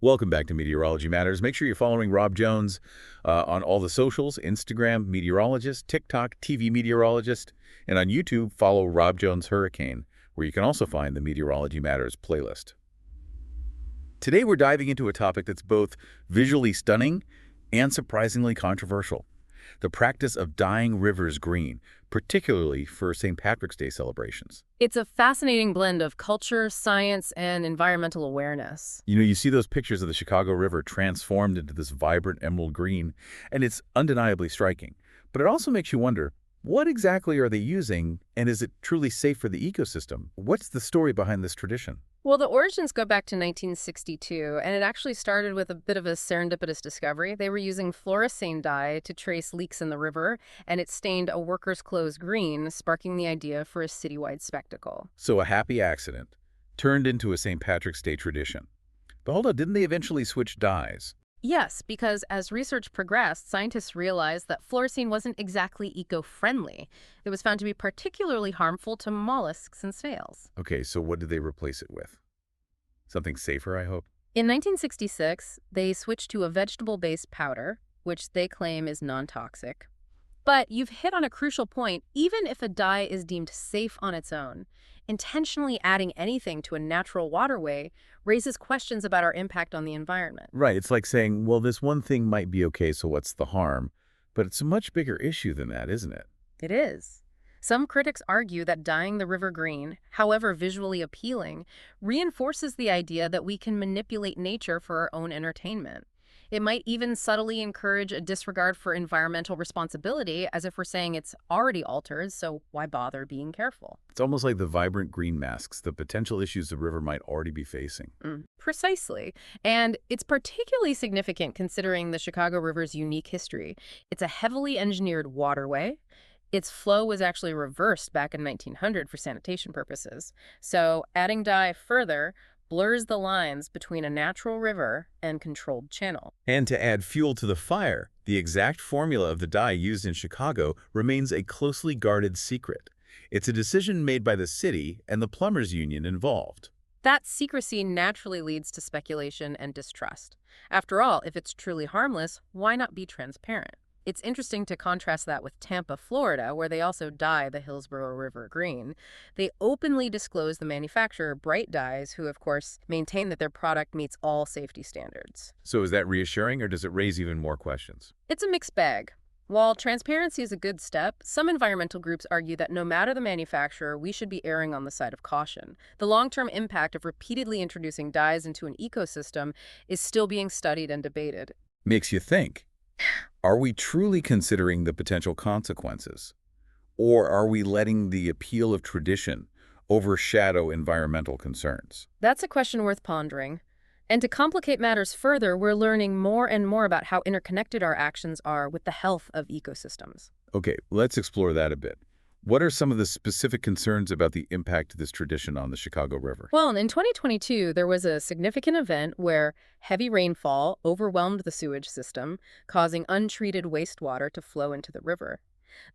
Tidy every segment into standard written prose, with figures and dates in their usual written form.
Welcome back to Meteorology Matters. Make sure you're following Rob Jones on all the socials, Instagram, meteorologist, TikTok, TV meteorologist, and on YouTube, follow Rob Jones Hurricane, where you can also find the Meteorology Matters playlist. Today, we're diving into a topic that's both visually stunning and surprisingly controversial: the practice of dyeing rivers green, particularly for St. Patrick's Day celebrations. It's a fascinating blend of culture, science, and environmental awareness. You see those pictures of the Chicago River transformed into this vibrant emerald green, and it's undeniably striking. But it also makes you wonder, what exactly are they using, and is it truly safe for the ecosystem? What's the story behind this tradition? Well, the origins go back to 1962, and it actually started with a bit of a serendipitous discovery. They were using fluorescein dye to trace leaks in the river, and it stained a worker's clothes green, sparking the idea for a citywide spectacle. So a happy accident turned into a St. Patrick's Day tradition. But hold on, didn't they eventually switch dyes? Yes, because as research progressed, scientists realized that fluorescein wasn't exactly eco-friendly. It was found to be particularly harmful to mollusks and snails. Okay, so what did they replace it with? Something safer, I hope? In 1966, they switched to a vegetable-based powder, which they claim is non-toxic. But you've hit on a crucial point. Even if a dye is deemed safe on its own, intentionally adding anything to a natural waterway raises questions about our impact on the environment. Right, it's like saying, well, this one thing might be okay, so what's the harm? But it's a much bigger issue than that, isn't it? It is. Some critics argue that dyeing the river green, however visually appealing, reinforces the idea that we can manipulate nature for our own entertainment. It might even subtly encourage a disregard for environmental responsibility, as if we're saying it's already altered, so why bother being careful? It's almost like the vibrant green masks the potential issues the river might already be facing. Precisely. And it's particularly significant considering the Chicago River's unique history. It's a heavily engineered waterway. Its flow was actually reversed back in 1900 for sanitation purposes. So adding dye further blurs the lines between a natural river and controlled channel. And to add fuel to the fire, the exact formula of the dye used in Chicago remains a closely guarded secret. It's a decision made by the city and the Plumbers Union involved. That secrecy naturally leads to speculation and distrust. After all, if it's truly harmless, why not be transparent? It's interesting to contrast that with Tampa, Florida, where they also dye the Hillsborough River green. They openly disclose the manufacturer, Bright Dyes, who, of course, maintain that their product meets all safety standards. So is that reassuring, or does it raise even more questions? It's a mixed bag. While transparency is a good step, some environmental groups argue that no matter the manufacturer, we should be erring on the side of caution. The long-term impact of repeatedly introducing dyes into an ecosystem is still being studied and debated. Makes you think. Are we truly considering the potential consequences? Or are we letting the appeal of tradition overshadow environmental concerns? That's a question worth pondering. And to complicate matters further, we're learning more and more about how interconnected our actions are with the health of ecosystems. Okay, let's explore that a bit. What are some of the specific concerns about the impact of this tradition on the Chicago River? Well, in 2022, there was a significant event where heavy rainfall overwhelmed the sewage system, causing untreated wastewater to flow into the river.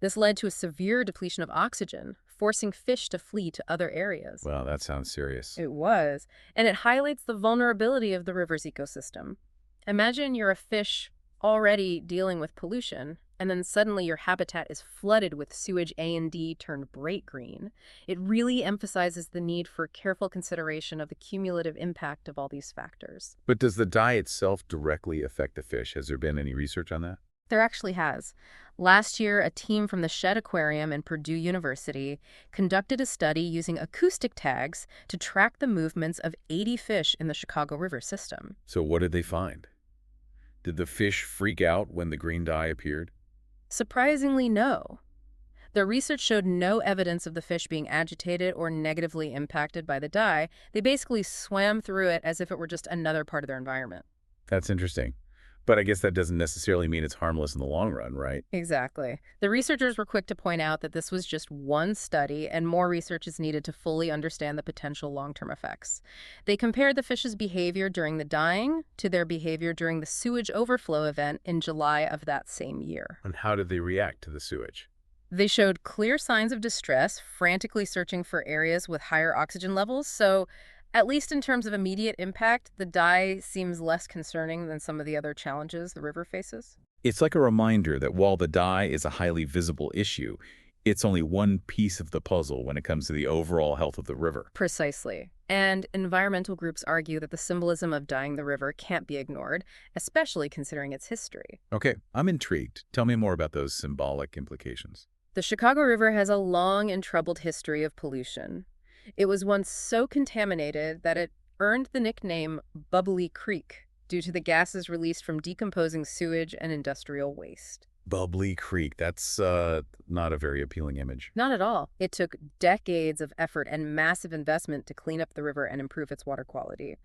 This led to a severe depletion of oxygen, forcing fish to flee to other areas. Well, that sounds serious. It was, and it highlights the vulnerability of the river's ecosystem. Imagine you're a fish already dealing with pollution, and then suddenly your habitat is flooded with sewage A and D turned bright green. It really emphasizes the need for careful consideration of the cumulative impact of all these factors. But does the dye itself directly affect the fish? Has there been any research on that? There actually has. Last year, a team from the Shedd Aquarium and Purdue University conducted a study using acoustic tags to track the movements of 80 fish in the Chicago River system. So what did they find? Did the fish freak out when the green dye appeared? Surprisingly, no. The research showed no evidence of the fish being agitated or negatively impacted by the dye. They basically swam through it as if it were just another part of their environment. That's interesting. But I guess that doesn't necessarily mean it's harmless in the long run, right? Exactly. The researchers were quick to point out that this was just one study and more research is needed to fully understand the potential long-term effects. They compared the fish's behavior during the dyeing to their behavior during the sewage overflow event in July of that same year. And how did they react to the sewage? They showed clear signs of distress, frantically searching for areas with higher oxygen levels. So At least in terms of immediate impact, the dye seems less concerning than some of the other challenges the river faces. It's like a reminder that while the dye is a highly visible issue, it's only one piece of the puzzle when it comes to the overall health of the river. Precisely. And environmental groups argue that the symbolism of dyeing the river can't be ignored, especially considering its history. Okay, I'm intrigued. Tell me more about those symbolic implications. The Chicago River has a long and troubled history of pollution. It was once so contaminated that it earned the nickname Bubbly Creek due to the gases released from decomposing sewage and industrial waste. Bubbly Creek, that's not a very appealing image. Not at all. It took decades of effort and massive investment to clean up the river and improve its water quality.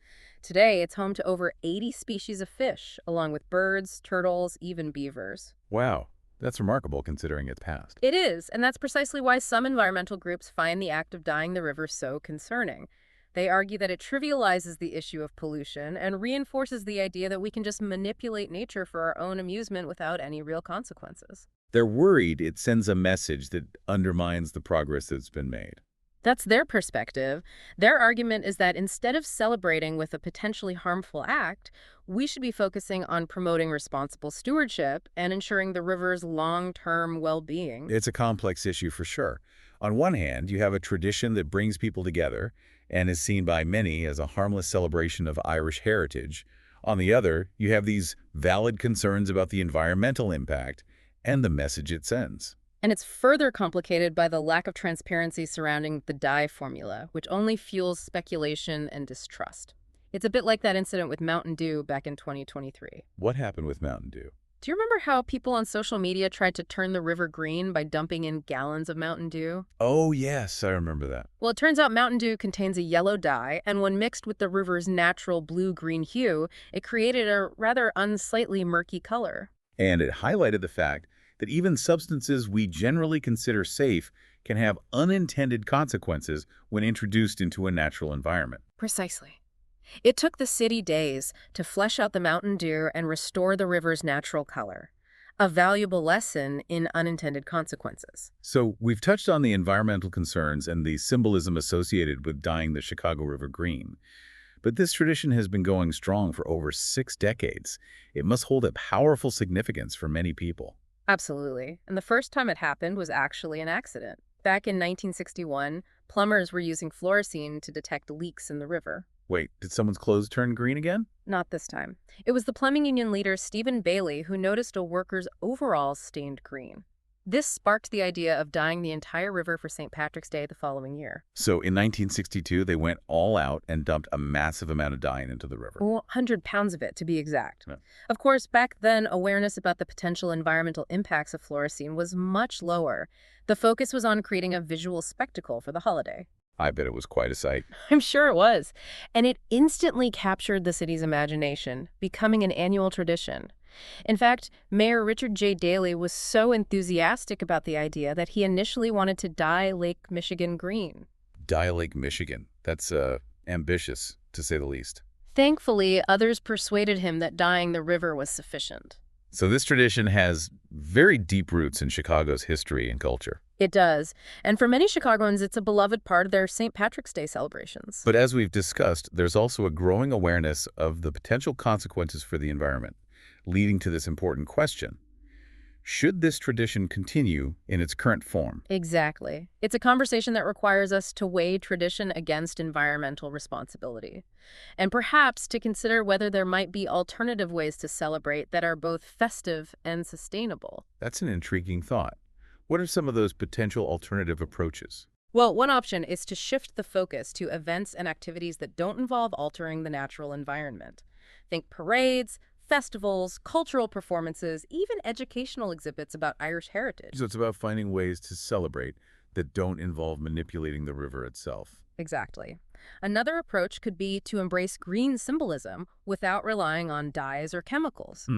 Today, it's home to over 80 species of fish, along with birds, turtles, even beavers. Wow, that's remarkable considering its past. It is, and that's precisely why some environmental groups find the act of dyeing the river so concerning. They argue that it trivializes the issue of pollution and reinforces the idea that we can just manipulate nature for our own amusement without any real consequences. They're worried it sends a message that undermines the progress that's been made. That's their perspective. Their argument is that instead of celebrating with a potentially harmful act, we should be focusing on promoting responsible stewardship and ensuring the river's long-term well-being. It's a complex issue for sure. On one hand, you have a tradition that brings people together and is seen by many as a harmless celebration of Irish heritage. On the other, you have these valid concerns about the environmental impact and the message it sends. And it's further complicated by the lack of transparency surrounding the dye formula, which only fuels speculation and distrust. It's a bit like that incident with Mountain Dew back in 2023. What happened with Mountain Dew? Do you remember how people on social media tried to turn the river green by dumping in gallons of Mountain Dew? Oh, yes, I remember that. Well, it turns out Mountain Dew contains a yellow dye, and when mixed with the river's natural blue-green hue, it created a rather unsightly murky color. And it highlighted the fact that even substances we generally consider safe can have unintended consequences when introduced into a natural environment. Precisely. It took the city days to flesh out the Mountain Dew and restore the river's natural color, a valuable lesson in unintended consequences. So we've touched on the environmental concerns and the symbolism associated with dyeing the Chicago River green. But this tradition has been going strong for over 6 decades. It must hold a powerful significance for many people. Absolutely. And the first time it happened was actually an accident. Back in 1961, plumbers were using fluorescein to detect leaks in the river. Wait, did someone's clothes turn green again? Not this time. It was the plumbing union leader Stephen Bailey who noticed a worker's overalls stained green. This sparked the idea of dyeing the entire river for St. Patrick's Day the following year. So in 1962, they went all out and dumped a massive amount of dye into the river. 100 pounds of it, to be exact. Yeah. Of course, back then, awareness about the potential environmental impacts of fluorescein was much lower. The focus was on creating a visual spectacle for the holiday. I bet it was quite a sight. I'm sure it was. And it instantly captured the city's imagination, becoming an annual tradition. In fact, Mayor Richard J. Daley was so enthusiastic about the idea that he initially wanted to dye Lake Michigan green. Dye Lake, Michigan. That's ambitious, to say the least. Thankfully, others persuaded him that dyeing the river was sufficient. So this tradition has very deep roots in Chicago's history and culture. It does. And for many Chicagoans, it's a beloved part of their St. Patrick's Day celebrations. But as we've discussed, there's also a growing awareness of the potential consequences for the environment, leading to this important question. Should this tradition continue in its current form? Exactly. It's a conversation that requires us to weigh tradition against environmental responsibility, and perhaps to consider whether there might be alternative ways to celebrate that are both festive and sustainable. That's an intriguing thought. What are some of those potential alternative approaches? Well, one option is to shift the focus to events and activities that don't involve altering the natural environment. Think parades, festivals, cultural performances, even educational exhibits about Irish heritage. So it's about finding ways to celebrate that don't involve manipulating the river itself. Exactly. Another approach could be to embrace green symbolism without relying on dyes or chemicals.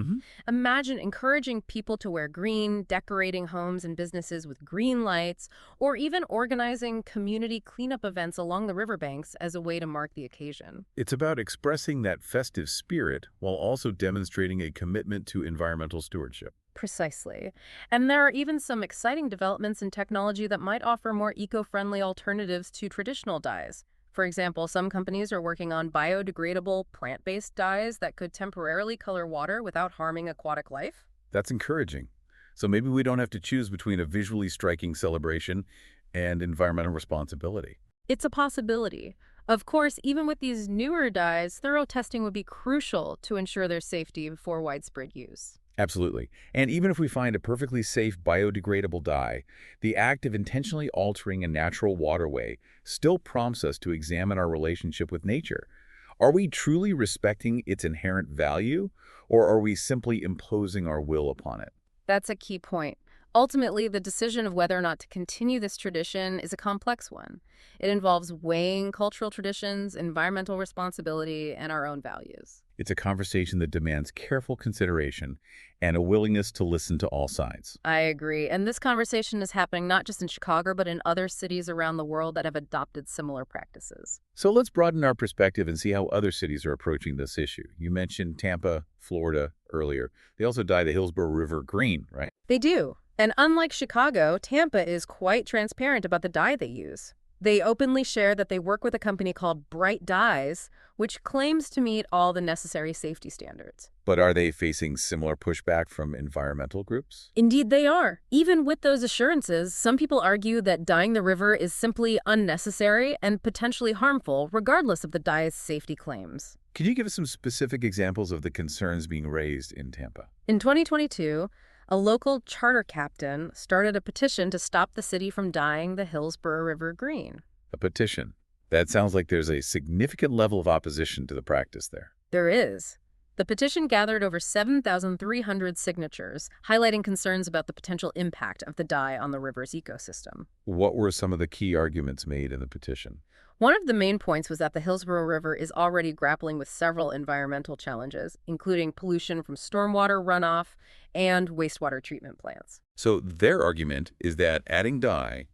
Imagine encouraging people to wear green, decorating homes and businesses with green lights, or even organizing community cleanup events along the riverbanks as a way to mark the occasion. It's about expressing that festive spirit while also demonstrating a commitment to environmental stewardship. Precisely. And there are even some exciting developments in technology that might offer more eco-friendly alternatives to traditional dyes. For example, some companies are working on biodegradable plant-based dyes that could temporarily color water without harming aquatic life. That's encouraging. So maybe we don't have to choose between a visually striking celebration and environmental responsibility. It's a possibility. Of course, even with these newer dyes, thorough testing would be crucial to ensure their safety before widespread use. Absolutely. And even if we find a perfectly safe biodegradable dye, the act of intentionally altering a natural waterway still prompts us to examine our relationship with nature. Are we truly respecting its inherent value, or are we simply imposing our will upon it? That's a key point. Ultimately, the decision of whether or not to continue this tradition is a complex one. It involves weighing cultural traditions, environmental responsibility, and our own values. It's a conversation that demands careful consideration and a willingness to listen to all sides. I agree. And this conversation is happening not just in Chicago, but in other cities around the world that have adopted similar practices. So let's broaden our perspective and see how other cities are approaching this issue. You mentioned Tampa, Florida earlier. They also dye the Hillsborough River green, right? They do. And unlike Chicago, Tampa is quite transparent about the dye they use. They openly share that they work with a company called Bright Dyes, which claims to meet all the necessary safety standards. But are they facing similar pushback from environmental groups? Indeed, they are. Even with those assurances, some people argue that dyeing the river is simply unnecessary and potentially harmful, regardless of the dye's safety claims. Can you give us some specific examples of the concerns being raised in Tampa? In 2022, a local charter captain started a petition to stop the city from dyeing the Hillsborough River green. A petition. That sounds like there's a significant level of opposition to the practice there. There is. The petition gathered over 7,300 signatures, highlighting concerns about the potential impact of the dye on the river's ecosystem. What were some of the key arguments made in the petition? One of the main points was that the Hillsborough River is already grappling with several environmental challenges, including pollution from stormwater runoff and wastewater treatment plants. So their argument is that adding dye,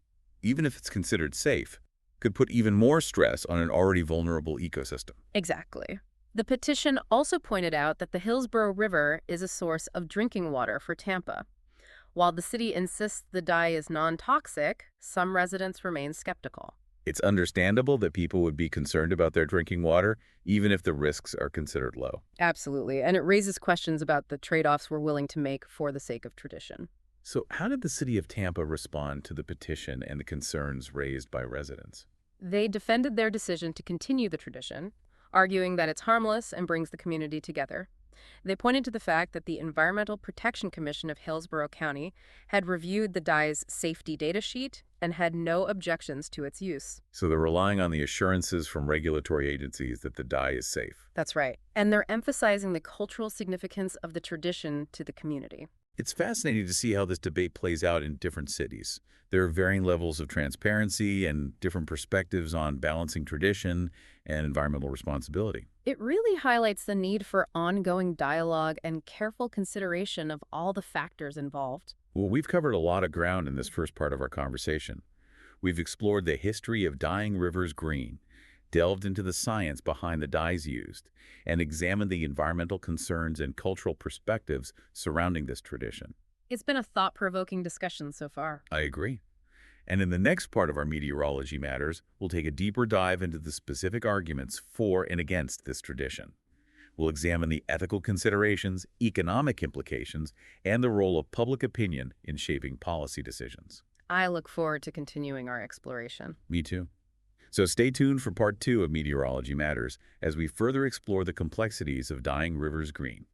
even if it's considered safe, could put even more stress on an already vulnerable ecosystem. Exactly. The petition also pointed out that the Hillsborough River is a source of drinking water for Tampa. While the city insists the dye is non-toxic, some residents remain skeptical. It's understandable that people would be concerned about their drinking water, even if the risks are considered low. Absolutely, and it raises questions about the trade-offs we're willing to make for the sake of tradition. So how did the city of Tampa respond to the petition and the concerns raised by residents? They defended their decision to continue the tradition, arguing that it's harmless and brings the community together. They pointed to the fact that the Environmental Protection Commission of Hillsborough County had reviewed the dye's safety data sheet and had no objections to its use. So they're relying on the assurances from regulatory agencies that the dye is safe. That's right. And they're emphasizing the cultural significance of the tradition to the community. It's fascinating to see how this debate plays out in different cities. There are varying levels of transparency and different perspectives on balancing tradition and environmental responsibility. It really highlights the need for ongoing dialogue and careful consideration of all the factors involved. Well, we've covered a lot of ground in this first part of our conversation. We've explored the history of dyeing rivers green, delved into the science behind the dyes used, and examined the environmental concerns and cultural perspectives surrounding this tradition. It's been a thought-provoking discussion so far. I agree. And in the next part of our Meteorology Matters, we'll take a deeper dive into the specific arguments for and against this tradition. We'll examine the ethical considerations, economic implications, and the role of public opinion in shaping policy decisions. I look forward to continuing our exploration. Me too. So stay tuned for part 2 of Meteorology Matters as we further explore the complexities of dyeing rivers green.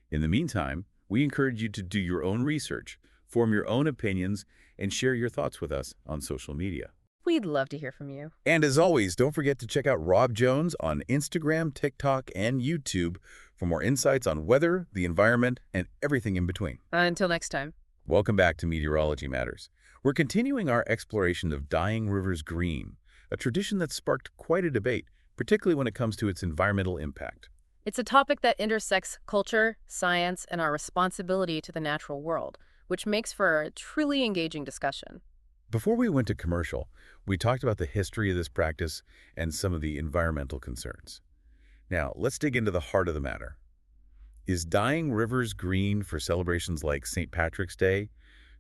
In the meantime, we encourage you to do your own research, form your own opinions, and share your thoughts with us on social media. We'd love to hear from you. And as always, don't forget to check out Rob Jones on Instagram, TikTok, and YouTube for more insights on weather, the environment, and everything in between. Until next time. Welcome back to Meteorology Matters. We're continuing our exploration of dyeing rivers green, a tradition that sparked quite a debate, particularly when it comes to its environmental impact. It's a topic that intersects culture, science, and our responsibility to the natural world, which makes for a truly engaging discussion. Before we went to commercial, we talked about the history of this practice and some of the environmental concerns. Now, let's dig into the heart of the matter. Is dyeing rivers green for celebrations like St. Patrick's Day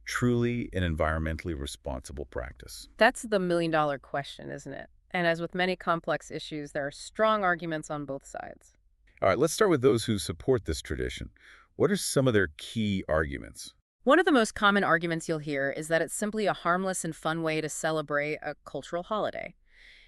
truly an environmentally responsible practice? That's the million-dollar question, isn't it? And as with many complex issues, there are strong arguments on both sides. All right, let's start with those who support this tradition. What are some of their key arguments? One of the most common arguments you'll hear is that it's simply a harmless and fun way to celebrate a cultural holiday.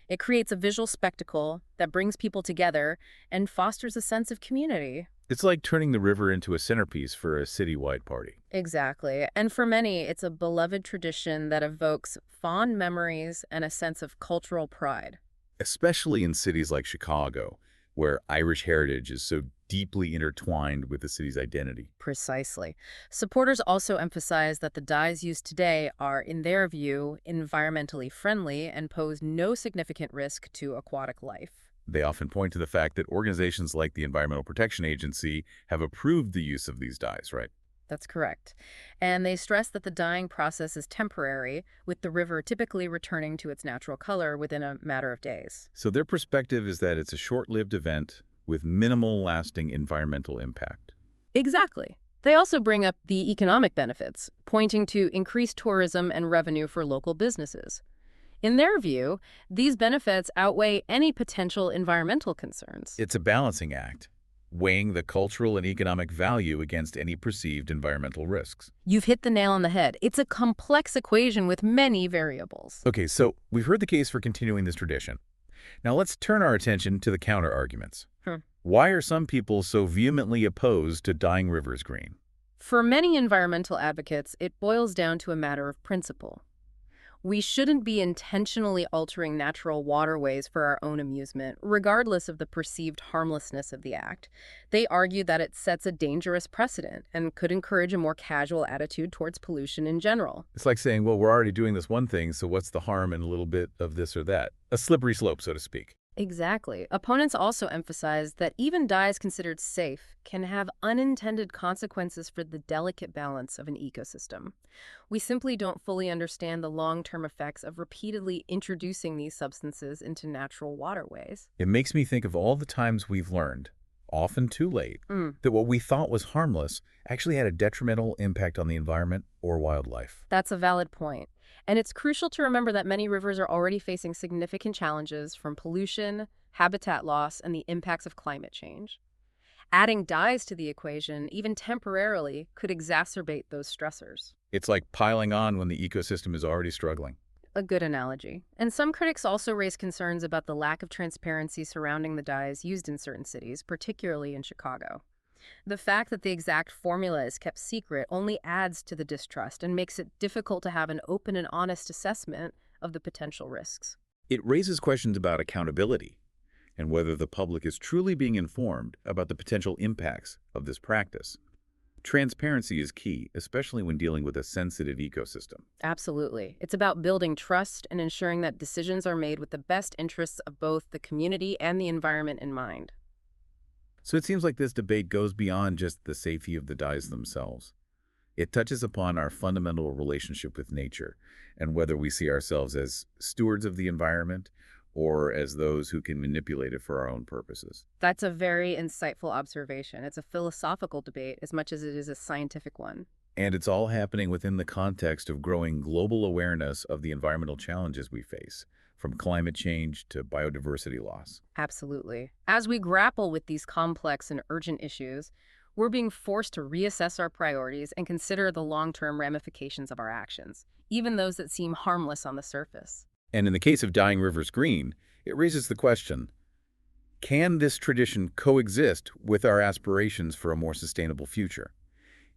It creates a visual spectacle that brings people together and fosters a sense of community. It's like turning the river into a centerpiece for a citywide party. Exactly. And for many, it's a beloved tradition that evokes fond memories and a sense of cultural pride. Especially in cities like Chicago, where Irish heritage is so deeply intertwined with the city's identity. Precisely. Supporters also emphasize that the dyes used today are, in their view, environmentally friendly and pose no significant risk to aquatic life. They often point to the fact that organizations like the Environmental Protection Agency have approved the use of these dyes, right? That's correct. And they stress that the dyeing process is temporary, with the river typically returning to its natural color within a matter of days. So their perspective is that it's a short-lived event with minimal lasting environmental impact. Exactly. They also bring up the economic benefits, pointing to increased tourism and revenue for local businesses. In their view, these benefits outweigh any potential environmental concerns. It's a balancing act, weighing the cultural and economic value against any perceived environmental risks. You've hit the nail on the head. It's a complex equation with many variables. Okay, so we've heard the case for continuing this tradition. Now let's turn our attention to the counter-arguments. Why are some people so vehemently opposed to dyeing rivers green? For many environmental advocates, it boils down to a matter of principle. We shouldn't be intentionally altering natural waterways for our own amusement, regardless of the perceived harmlessness of the act. They argue that it sets a dangerous precedent and could encourage a more casual attitude towards pollution in general. It's like saying, well, we're already doing this one thing, so what's the harm in a little bit of this or that? A slippery slope, so to speak. Exactly. Opponents also emphasize that even dyes considered safe can have unintended consequences for the delicate balance of an ecosystem. We simply don't fully understand the long-term effects of repeatedly introducing these substances into natural waterways. It makes me think of all the times we've learned, often too late, that what we thought was harmless actually had a detrimental impact on the environment or wildlife. That's a valid point. And it's crucial to remember that many rivers are already facing significant challenges from pollution, habitat loss, and the impacts of climate change. Adding dyes to the equation, even temporarily, could exacerbate those stressors. It's like piling on when the ecosystem is already struggling. A good analogy. And some critics also raise concerns about the lack of transparency surrounding the dyes used in certain cities, particularly in Chicago. The fact that the exact formula is kept secret only adds to the distrust and makes it difficult to have an open and honest assessment of the potential risks. It raises questions about accountability and whether the public is truly being informed about the potential impacts of this practice. Transparency is key, especially when dealing with a sensitive ecosystem. Absolutely. It's about building trust and ensuring that decisions are made with the best interests of both the community and the environment in mind. So it seems like this debate goes beyond just the safety of the dyes themselves. It touches upon our fundamental relationship with nature and whether we see ourselves as stewards of the environment or as those who can manipulate it for our own purposes. That's a very insightful observation. It's a philosophical debate as much as it is a scientific one. And it's all happening within the context of growing global awareness of the environmental challenges we face, from climate change to biodiversity loss. Absolutely. As we grapple with these complex and urgent issues, we're being forced to reassess our priorities and consider the long-term ramifications of our actions, even those that seem harmless on the surface. And in the case of dyeing rivers green, it raises the question, can this tradition coexist with our aspirations for a more sustainable future?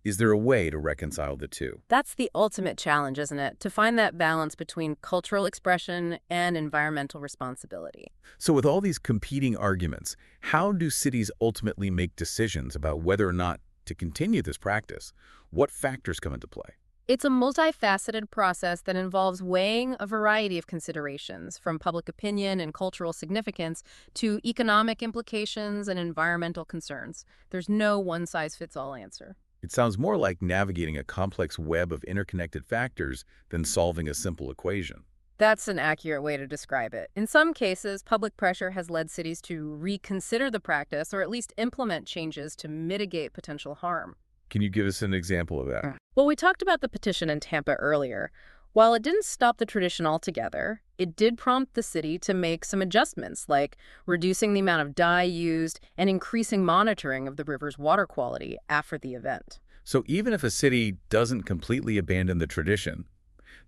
Is there a way to reconcile the two? That's the ultimate challenge, isn't it? To find that balance between cultural expression and environmental responsibility. So with all these competing arguments, how do cities ultimately make decisions about whether or not to continue this practice? What factors come into play? It's a multifaceted process that involves weighing a variety of considerations, from public opinion and cultural significance to economic implications and environmental concerns. There's no one-size-fits-all answer. It sounds more like navigating a complex web of interconnected factors than solving a simple equation. That's an accurate way to describe it. In some cases, public pressure has led cities to reconsider the practice or at least implement changes to mitigate potential harm. Can you give us an example of that? Well, we talked about the petition in Tampa earlier. While it didn't stop the tradition altogether, it did prompt the city to make some adjustments, like reducing the amount of dye used and increasing monitoring of the river's water quality after the event. So even if a city doesn't completely abandon the tradition,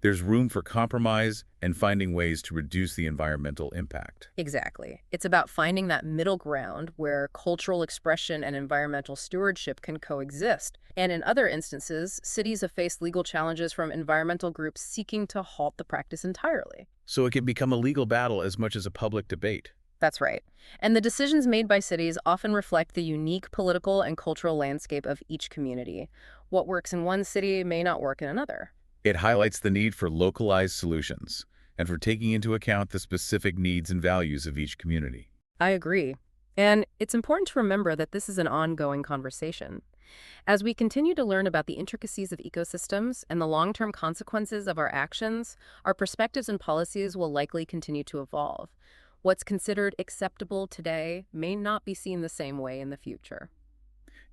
there's room for compromise and finding ways to reduce the environmental impact. Exactly. It's about finding that middle ground where cultural expression and environmental stewardship can coexist. And in other instances, cities have faced legal challenges from environmental groups seeking to halt the practice entirely. So it can become a legal battle as much as a public debate. That's right. And the decisions made by cities often reflect the unique political and cultural landscape of each community. What works in one city may not work in another. It highlights the need for localized solutions and for taking into account the specific needs and values of each community. I agree. And it's important to remember that this is an ongoing conversation. As we continue to learn about the intricacies of ecosystems and the long-term consequences of our actions, our perspectives and policies will likely continue to evolve. What's considered acceptable today may not be seen the same way in the future.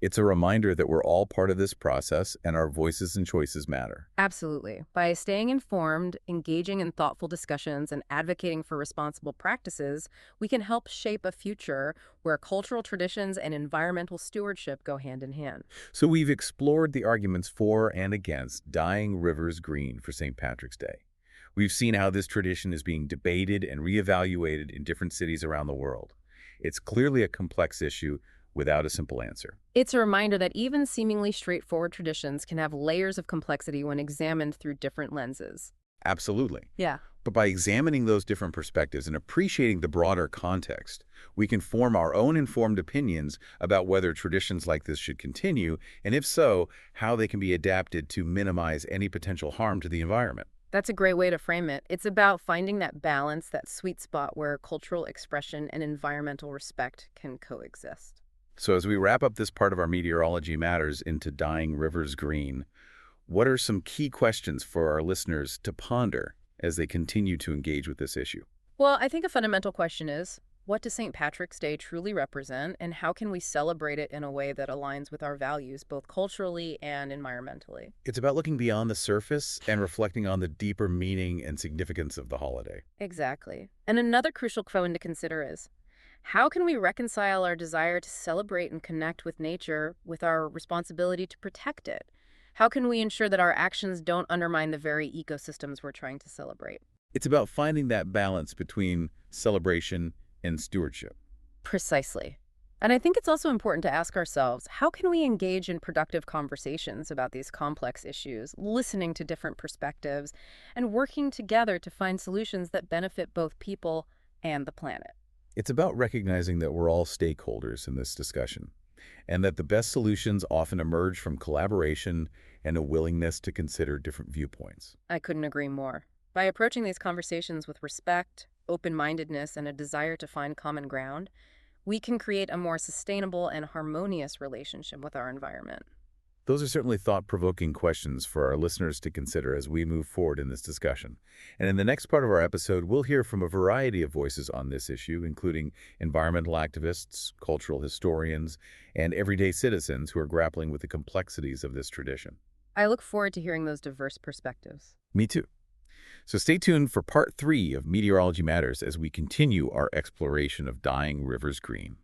It's a reminder that we're all part of this process and our voices and choices matter. Absolutely. By staying informed, engaging in thoughtful discussions, and advocating for responsible practices, we can help shape a future where cultural traditions and environmental stewardship go hand in hand. So we've explored the arguments for and against dyeing rivers green for St. Patrick's Day. We've seen how this tradition is being debated and reevaluated in different cities around the world. It's clearly a complex issue without a simple answer. It's a reminder that even seemingly straightforward traditions can have layers of complexity when examined through different lenses. Absolutely. Yeah. But by examining those different perspectives and appreciating the broader context, we can form our own informed opinions about whether traditions like this should continue, and if so, how they can be adapted to minimize any potential harm to the environment. That's a great way to frame it. It's about finding that balance, that sweet spot where cultural expression and environmental respect can coexist. So as we wrap up this part of our Meteorology Matters into dyeing rivers green, what are some key questions for our listeners to ponder as they continue to engage with this issue? Well, I think a fundamental question is, what does St. Patrick's Day truly represent, and how can we celebrate it in a way that aligns with our values, both culturally and environmentally? It's about looking beyond the surface and reflecting on the deeper meaning and significance of the holiday. Exactly. And another crucial question to consider is, how can we reconcile our desire to celebrate and connect with nature with our responsibility to protect it? How can we ensure that our actions don't undermine the very ecosystems we're trying to celebrate? It's about finding that balance between celebration and stewardship. Precisely. And I think it's also important to ask ourselves, how can we engage in productive conversations about these complex issues, listening to different perspectives, and working together to find solutions that benefit both people and the planet? It's about recognizing that we're all stakeholders in this discussion, and that the best solutions often emerge from collaboration and a willingness to consider different viewpoints. I couldn't agree more. By approaching these conversations with respect, open-mindedness, and a desire to find common ground, we can create a more sustainable and harmonious relationship with our environment. Those are certainly thought-provoking questions for our listeners to consider as we move forward in this discussion. And in the next part of our episode, we'll hear from a variety of voices on this issue, including environmental activists, cultural historians, and everyday citizens who are grappling with the complexities of this tradition. I look forward to hearing those diverse perspectives. Me too. So stay tuned for part 3 of Meteorology Matters as we continue our exploration of dyeing rivers green.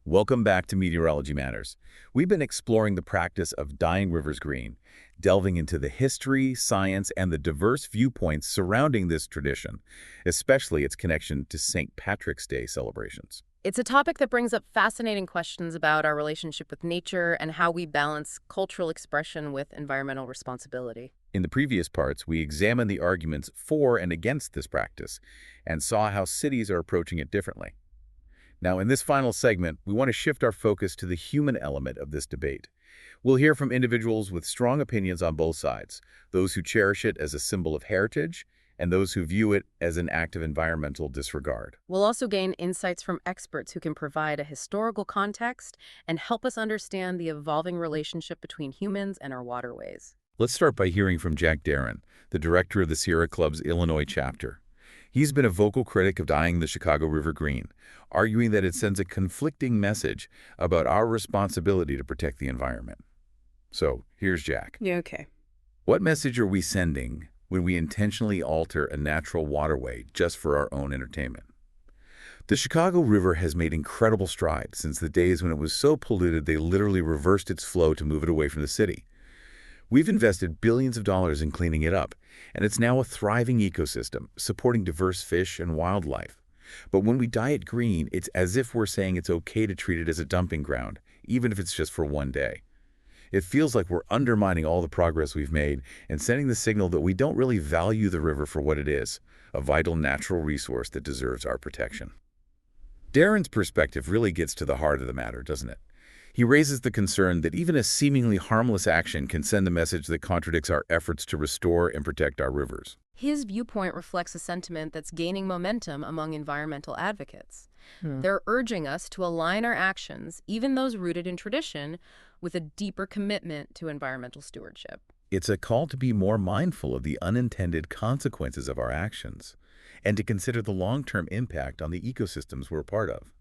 Welcome back to Meteorology Matters. We've been exploring the practice of dyeing rivers green, delving into the history, science, and the diverse viewpoints surrounding this tradition, especially its connection to St. Patrick's Day celebrations. It's a topic that brings up fascinating questions about our relationship with nature and how we balance cultural expression with environmental responsibility. In the previous parts, we examined the arguments for and against this practice and saw how cities are approaching it differently. Now, in this final segment, we want to shift our focus to the human element of this debate. We'll hear from individuals with strong opinions on both sides, those who cherish it as a symbol of heritage and those who view it as an act of environmental disregard. We'll also gain insights from experts who can provide a historical context and help us understand the evolving relationship between humans and our waterways. Let's start by hearing from Jack Darren, the director of the Sierra Club's Illinois chapter. He's been a vocal critic of dyeing the Chicago River green, arguing that it sends a conflicting message about our responsibility to protect the environment. So, here's Jack. Yeah, okay. What message are we sending when we intentionally alter a natural waterway just for our own entertainment. The Chicago River has made incredible strides since the days when it was so polluted they literally reversed its flow to move it away from the city. We've invested billions of dollars in cleaning it up, and it's now a thriving ecosystem, supporting diverse fish and wildlife. But when we dye it green, it's as if we're saying it's okay to treat it as a dumping ground, even if it's just for one day. It feels like we're undermining all the progress we've made and sending the signal that we don't really value the river for what it is, a vital natural resource that deserves our protection. Darren's perspective really gets to the heart of the matter, doesn't it? He raises the concern that even a seemingly harmless action can send a message that contradicts our efforts to restore and protect our rivers. His viewpoint reflects a sentiment that's gaining momentum among environmental advocates. They're urging us to align our actions, even those rooted in tradition, with a deeper commitment to environmental stewardship. It's a call to be more mindful of the unintended consequences of our actions and to consider the long-term impact on the ecosystems we're a part of.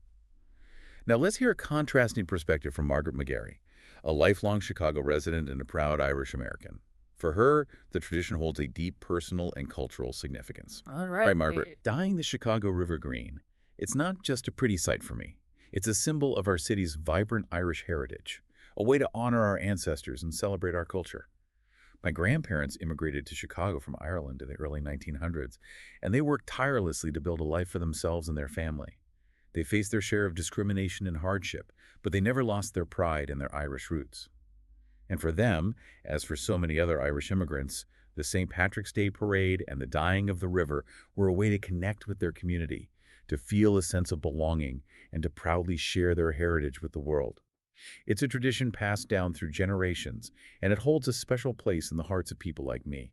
Now let's hear a contrasting perspective from Margaret McGarry, a lifelong Chicago resident and a proud Irish American. For her, the tradition holds a deep personal and cultural significance. All Right, Margaret, dyeing the Chicago River green, it's not just a pretty sight for me. It's a symbol of our city's vibrant Irish heritage, a way to honor our ancestors and celebrate our culture. My grandparents immigrated to Chicago from Ireland in the early 1900s, and they worked tirelessly to build a life for themselves and their family. They faced their share of discrimination and hardship, but they never lost their pride and their Irish roots. And for them, as for so many other Irish immigrants, the St. Patrick's Day parade and the dyeing of the river were a way to connect with their community, to feel a sense of belonging, and to proudly share their heritage with the world. It's a tradition passed down through generations, and it holds a special place in the hearts of people like me.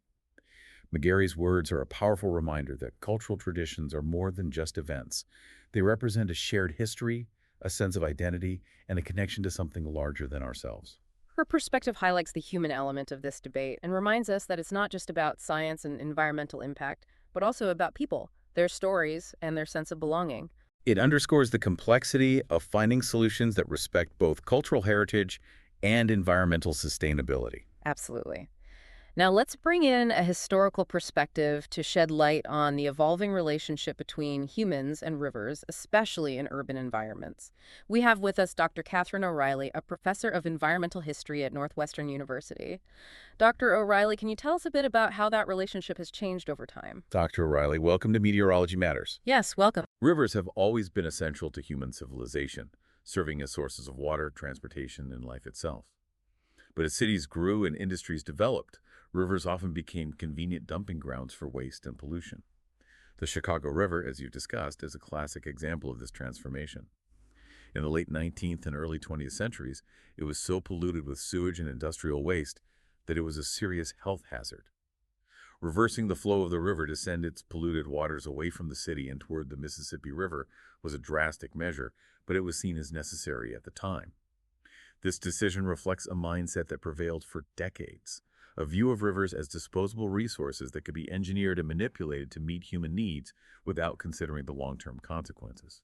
McGarry's words are a powerful reminder that cultural traditions are more than just events. They represent a shared history, a sense of identity, and a connection to something larger than ourselves. Her perspective highlights the human element of this debate and reminds us that it's not just about science and environmental impact, but also about people, their stories, and their sense of belonging. It underscores the complexity of finding solutions that respect both cultural heritage and environmental sustainability. Absolutely. Now let's bring in a historical perspective to shed light on the evolving relationship between humans and rivers, especially in urban environments. We have with us Dr. Catherine O'Reilly, a professor of environmental history at Northwestern University. Dr. O'Reilly, can you tell us a bit about how that relationship has changed over time? Dr. O'Reilly, welcome to Meteorology Matters. Yes, welcome. Rivers have always been essential to human civilization, serving as sources of water, transportation, and life itself. But as cities grew and industries developed, rivers often became convenient dumping grounds for waste and pollution. The Chicago River, as you've discussed, is a classic example of this transformation. In the late 19th and early 20th centuries, it was so polluted with sewage and industrial waste that it was a serious health hazard. Reversing the flow of the river to send its polluted waters away from the city and toward the Mississippi River was a drastic measure, but it was seen as necessary at the time. This decision reflects a mindset that prevailed for decades, a view of rivers as disposable resources that could be engineered and manipulated to meet human needs without considering the long-term consequences.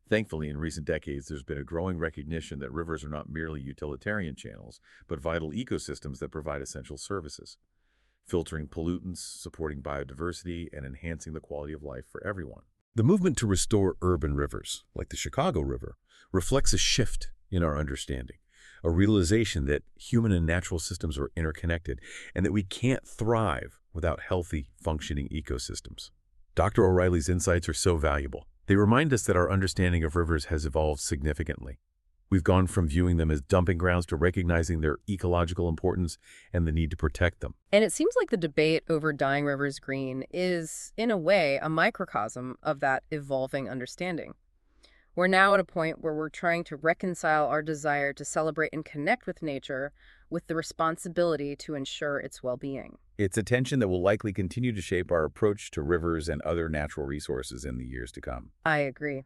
Thankfully, in recent decades, there's been a growing recognition that rivers are not merely utilitarian channels, but vital ecosystems that provide essential services, filtering pollutants, supporting biodiversity, and enhancing the quality of life for everyone. The movement to restore urban rivers, like the Chicago River, reflects a shift in our understanding, a realization that human and natural systems are interconnected and that we can't thrive without healthy, functioning ecosystems. Dr. O'Reilly's insights are so valuable. They remind us that our understanding of rivers has evolved significantly. We've gone from viewing them as dumping grounds to recognizing their ecological importance and the need to protect them. And it seems like the debate over dyeing rivers green is, in a way, a microcosm of that evolving understanding. We're now at a point where we're trying to reconcile our desire to celebrate and connect with nature with the responsibility to ensure its well-being. It's a tension that will likely continue to shape our approach to rivers and other natural resources in the years to come. I agree.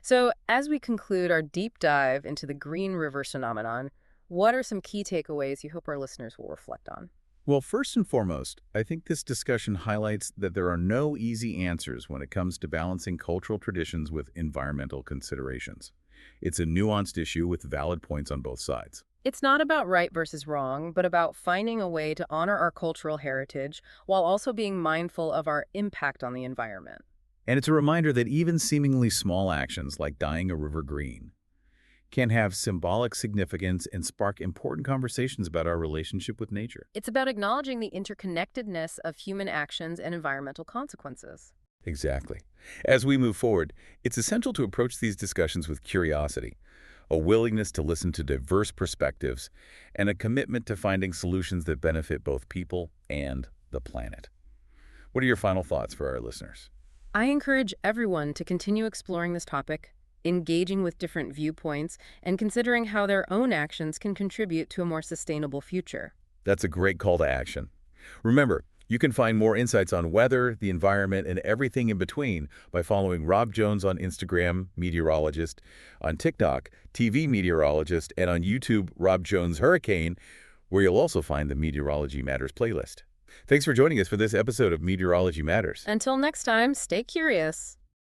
So, as we conclude our deep dive into the Green River phenomenon, what are some key takeaways you hope our listeners will reflect on? Well, first and foremost, I think this discussion highlights that there are no easy answers when it comes to balancing cultural traditions with environmental considerations. It's a nuanced issue with valid points on both sides. It's not about right versus wrong, but about finding a way to honor our cultural heritage while also being mindful of our impact on the environment. And it's a reminder that even seemingly small actions like dyeing a river green can have symbolic significance and spark important conversations about our relationship with nature. It's about acknowledging the interconnectedness of human actions and environmental consequences. Exactly. As we move forward, it's essential to approach these discussions with curiosity, a willingness to listen to diverse perspectives, and a commitment to finding solutions that benefit both people and the planet. What are your final thoughts for our listeners? I encourage everyone to continue exploring this topic, engaging with different viewpoints, and considering how their own actions can contribute to a more sustainable future. That's a great call to action. Remember, you can find more insights on weather, the environment, and everything in between by following Rob Jones on Instagram, meteorologist, on TikTok, TV meteorologist, and on YouTube, Rob Jones Hurricane, where you'll also find the Meteorology Matters playlist. Thanks for joining us for this episode of Meteorology Matters. Until next time, stay curious.